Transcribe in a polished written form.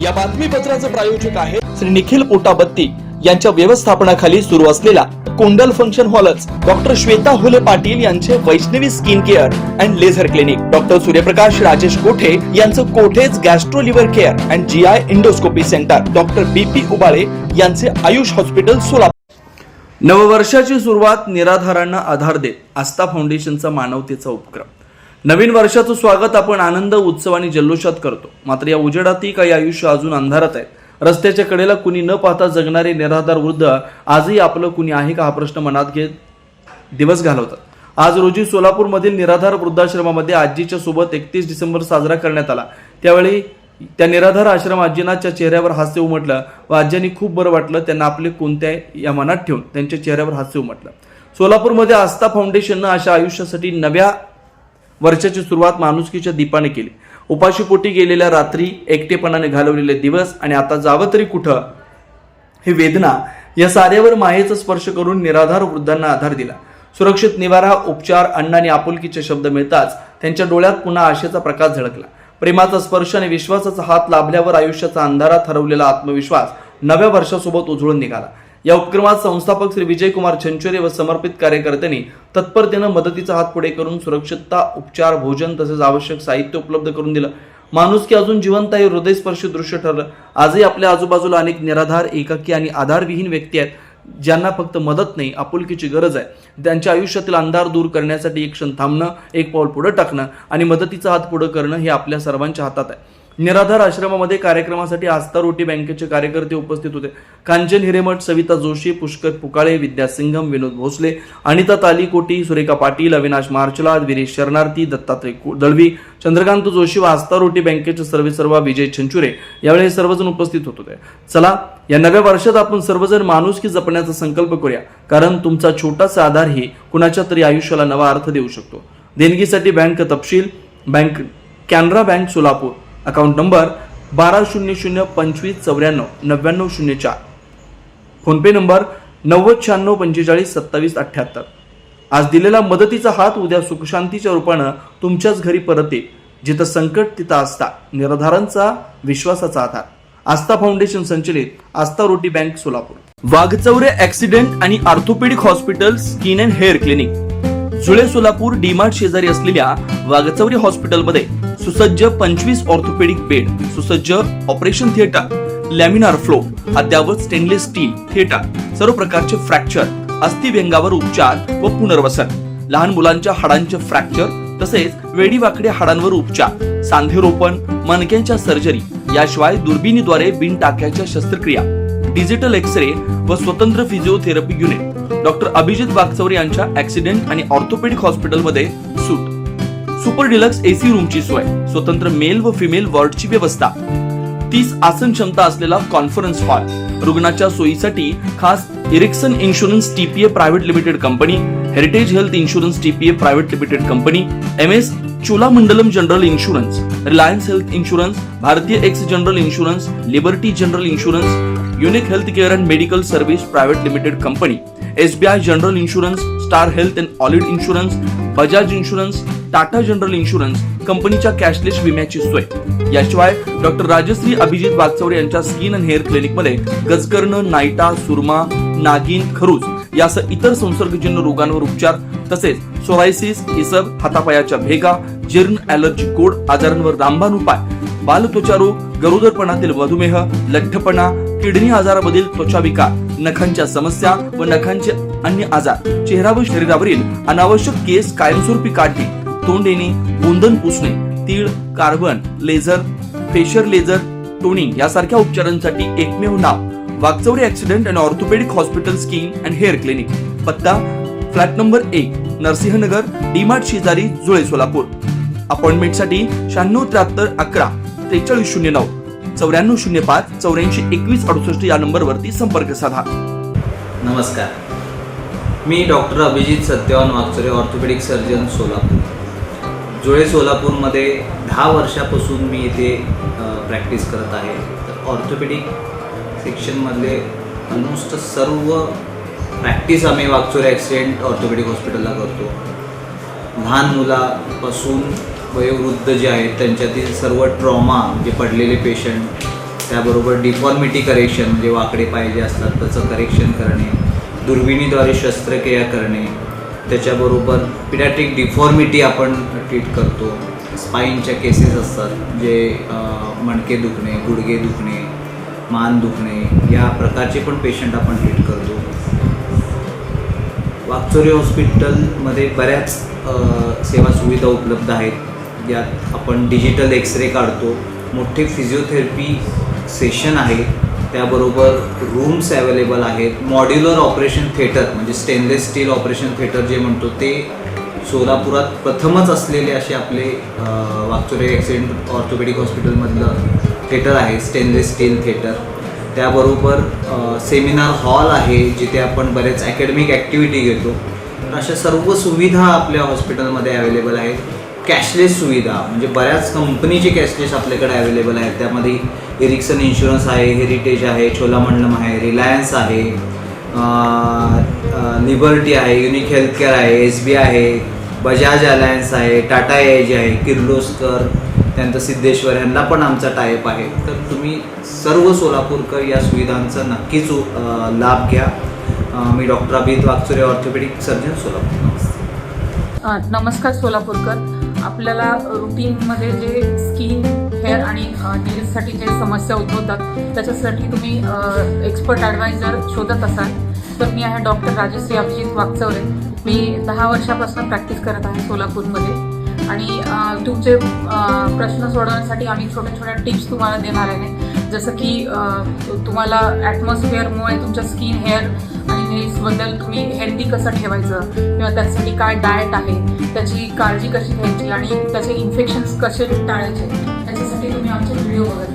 या बातमीपत्राचे प्रायोजक आहे श्री निखिल पोटाबत्ती यांच्या व्यवस्थापनाखाली सुरू असलेला कोंडल फंक्शन हॉलच, डॉक्टर श्वेता हुले पाटील यांचे Vaishnavi skin care and laser clinic, doctor Suryaprakash Rajesh Kothe यांचं कोठेज gastro liver care and GI endoscopy centre, doctor BP Ubale यांचे आयुष हॉस्पिटल सोलापूर। नववर्षाची सुरुवात निराधारांना आधार देत आस्था फाउंडेशनचा मानवतेचा उपक्रम। नवीन वर्षाचं स्वागत आपण आनंद, उत्सव आणि जल्लोषात करतो, मात्र या उजेडातही काही आयुष्य अजून अंधारात आहे। रस्त्याच्या कडेला कुणी न पाहता जगणारे निराधार वृद्ध आजही आपलं कुणी आहे का हा प्रश्न मनात घेत दिवस घालवतात। आज रोजी सोलापूरमधील निराधार वृद्धाश्रमामध्ये आजीच्या सोबत 31 डिसेंबर साजरा करण्यात आला। त्यावेळी त्या निराधार आश्रम आजींच्या चेहऱ्यावर हास्य उमटलं व आजींनी खूप बरं वाटलं। त्यांना आपले कोणत्या या मनात ठेवून त्यांच्या चेहऱ्यावर हास्य उमटलं। सोलापूरमध्ये आस्था फाउंडेशननं अशा आयुष्यासाठी नव्या वर्षाची सुरुवात माणुसकीच्या दीपाने केली। उपाशीपोटी गेलेल्या रात्री, एकटेपणाने घालवलेले दिवस आणि आता जावं तरी कुठं ही वेदना, या साऱ्यावर मायेचा स्पर्श करून निराधार वृद्धांना आधार दिला। सुरक्षित निवारा, उपचार, अन्न आणि आपुलकीचे शब्द मिळताच त्यांच्या डोळ्यात पुन्हा आशेचा प्रकाश झळकला। प्रेमाचा स्पर्श आणि विश्वासाचा हात लाभल्यावर आयुष्याचा अंधारात हरवलेला आत्मविश्वास नव्या वर्षासोबत उजळून निघाला। या उपक्रमात संस्थापक श्री विजयकुमार छंचुरे व समर्पित कार्यकर्त्यांनी तत्परतेने मदतीचा हात पुढे करून सुरक्षितता, उपचार, भोजन तसेच आवश्यक साहित्य उपलब्ध करून दिलं। माणुसकी अजून जिवंत आहे, हृदयस्पर्शी दृश्य ठरलं। आजही आपल्या आजूबाजूला अनेक निराधार, एकाकी आणि आधारविहीन व्यक्ती आहेत, ज्यांना फक्त मदत नाही, आपुलकीची गरज आहे। त्यांच्या आयुष्यातील अंधार दूर करण्यासाठी एक क्षण थांबणं, एक पाऊल पुढे टाकणं आणि मदतीचा हात पुढे करणं हे आपल्या सर्वांच्या हातात आहे। निराधार आश्रमामध्ये कार्यक्रमासाठी आस्था रोटी बँकेचे कार्यकर्ते उपस्थित होते। कांचन हिरेमठ, सविता जोशी, पुष्कर पुकाळे, विद्या सिंघम, विनोद भोसले, अनिता तालीकोटी, सुरेखा पाटील, अविनाश मार्चलाद, वीरेश शरणार्थी, दत्तात्रय दळवी, चंद्रकांत जोशी व आस्था रोटी बँकेचे सर्वेसर्वा विजय छंचुरे यावेळी सर्वजण उपस्थित होते। चला, या नव्या वर्षात आपण सर्वजण माणुसकी जपण्याचा संकल्प करूया, कारण तुमचा छोटासा आधार ही कुणाच्या तरी आयुष्याला नवा अर्थ देऊ शकतो। देणगीसाठी बँक तपशील, bank Canara bank Solapur, account number 120025949904, PhonePe number 9096452778। आज दिलेला मदतीचा हात उद्या सुखशांतीच्या रूपानं तुमच्याच घरी परत येईल। जिथं संकट तिथं आस्था, निराधारांचा विश्वासाचा आधार। आस्था फाउंडेशन संचलित आस्था रोटी बँक सोलापूर। वाघचौरे ऍक्सिडेंट आणि orthopaedic hospital, skin and hair clinic, जुळे सोलापूर डीमार्ट शेजारी असलेल्या वाघचौरे हॉस्पिटलमध्ये सुसज्ज 25 ऑर्थोपेडिक बेड, सुसज्ज ऑपरेशन थिएटर, लॅमिनार फ्लो, अद्यावत स्टेनलेस स्टील थिएटर, सर्व प्रकारचे फ्रॅक्चर, अस्थिव्यंगावर उपचार व पुनर्वसन, लहान मुलांच्या हाडांचे फ्रॅक्चर तसेच वेडीवाकड्या हाडांवर उपचार, सांधेरोपण, मणक्यांच्या सर्जरी, याशिवाय दुर्बिणीद्वारे बिन टाक्याच्या शस्त्रक्रिया, डिजिटल एक्सरे व स्वतंत्र physiotherapy unit. Doctor Abhijit Waghchaure यांच्या ऍक्सिडेंट आणि ऑर्थोपेडिक हॉस्पिटलमध्ये सूट, सुपर डिलक्स एसी रूमची सोय, स्वतंत्र मेल व फिमेल वॉर्डची व्यवस्था, 30 आसन क्षमता असलेला कॉन्फरन्स हॉल, रुग्णाच्या सोयीसाठी खास Ericson insurance TPA private limited company, heritage health insurance TPA private limited company, MS Cholamandalam general insurance, Reliance health insurance, भारतीय AXA general insurance, Liberty general insurance, unique health care and medical service private limited company, SBI general insurance, star health and allied insurance, Bajaj insurance, Tata general insurance कंपनीच्या cashless विम्याची सोय। याशिवाय doctor Rajshri Abhijit Waghchaure यांच्या skin and hair clinic मध्ये गजकर्ण, नायटा, सुरमा, नागिन, खरूज यासह इतर संसर्गजन्य रोगांवर उपचार, तसेच सोरायसिस, इसब, हातापायाच्या भेगा, जीर्ण, ॲलर्जी, गोड आजारांवर रामबाण उपाय, बालत्वचा रोग, गरोदरपणातील मधुमेह, लठ्ठपणा, किडनी आजारामधील त्वचा विकार, नखांच्या समस्या व नखांचे अन्य आजार, चेहरा व शरीरावरील अनावश्यक केस कायमस्वरूपी काढणे, तोंड येणे, गोंधन पुसणे, तीळ, carbon, laser, facial laser, toning यासारख्या उपचारांसाठी एकमेव नाव Waghchaure accident and orthopaedic hospital, skin and hair clinic. पत्ता फ्लॅट नंबर 1, नरसिंहनगर, डीमार्ट शेजारी, जुळे सोलापूर। अपॉइंटमेंटसाठी 967311 4309 9405 842168 या नंबरवरती संपर्क साधा। नमस्कार, मी doctor Abhijit Satyawan Waghchaure, orthopaedic surgeon, Solapur. Jule सोलापूरमध्ये 10 वर्षापासून मी इथे प्रॅक्टिस करत आहे। तर ऑर्थोपेडिक सेक्शनमधले ऑलमोस्ट सर्व प्रॅक्टिस आम्ही वाघचौरे ॲक्सिडेंट ऑर्थोपेडिक हॉस्पिटलला करतो। लहान मुलापासून वयोवृद्ध जे आहेत त्यांच्यातील सर्व ट्रॉमा, जे पडलेले पेशंट, त्याबरोबर डिफॉर्मिटी करेक्शन म्हणजे वाकडे पाय जे असतात त्याचं करेक्शन करणे, दुर्बिणीद्वारे शस्त्रक्रिया करणे, त्याच्याबरोबर पिडॅट्रिक डिफॉर्मिटी आपण ट्रीट करतो. स्पाईनच्या केसेस असतात जे मणके दुखणे, गुडघे दुखणे, मान दुखणे या प्रकारचे पण पेशंट आपण ट्रीट करतो. वाकचोरे हॉस्पिटलमध्ये बऱ्याच सेवा सुविधा उपलब्ध आहेत. यात आपण डिजिटल एक्सरे काढतो, मोठे फिजिओथेरपी सेशन आहे, त्याबरोबर रूम्स अवेलेबल आहेत. मॉड्युलर ऑपरेशन थिएटर म्हणजे स्टेनलेस स्टील ऑपरेशन थिएटर जे म्हणतो ते सोलापुरात प्रथमच असलेले असे आपले वाकचोरे ॲक्सिडेंट ऑर्थोपेडिक हॉस्पिटलमधलं थिएटर आहे, स्टेनलेस स्टील थिएटर. त्याबरोबर सेमिनार हॉल आहे जिथे आपण बरेच अकॅडमिक ॲक्टिव्हिटी घेतो. तर अशा सर्व सुविधा आपल्या हॉस्पिटलमध्ये अवेलेबल आहेत. कॅशलेस सुविधा म्हणजे बऱ्याच कंपनीचे कॅशलेस आपल्याकडे अवेलेबल आहेत. त्यामध्ये एरिक्सन इन्शुरन्स आहे, हेरिटेज आहे, चोलामंडलम आहे, रिलायन्स आहे, लिबर्टी आहे, युनिक हेल्थकेअर आहे, SBI आहे, बजाज अलायन्स आहे, टाटा एज आहे, किर्लोस्कर, त्यानंतर सिद्धेश्वर यांना पण आमचा टायअप आहे. तर तुम्ही सर्व सोलापूरकर या सुविधांचा नक्कीच लाभ घ्या. मी doctor Abhijit Wakchaure, orthopaedic surgeon, Solapur. नमस्कार सोलापूरकर. आपल्याला रुटीनमध्ये जे स्किन, हेअर आणि नेल्ससाठी जे समस्या उद्भवतात त्याच्यासाठी तुम्ही एक्सपर्ट ॲडवायझर शोधत असाल तर मी आहे डॉक्टर राजश्री अभिजित वाकचौरे. मी 10 वर्षापासून प्रॅक्टिस करत आहे सोलापूरमध्ये आणि तुमचे प्रश्न सोडवण्यासाठी आम्ही छोट्या टिप्स तुम्हाला देणार आहे. जसं की तुम्हाला ॲटमॉस्फिअरमुळे तुमच्या स्किन, हेअर आणि नेल्सबद्दल तुम्ही हेल्दी कसं ठेवायचं किंवा त्यासाठी काय डाएट आहे, त्याची काळजी कशी घ्यायची आणि त्याचे इन्फेक्शन्स कसे टाळायचे, त्याच्यासाठी तुम्ही आमचे व्हिडिओ बघा.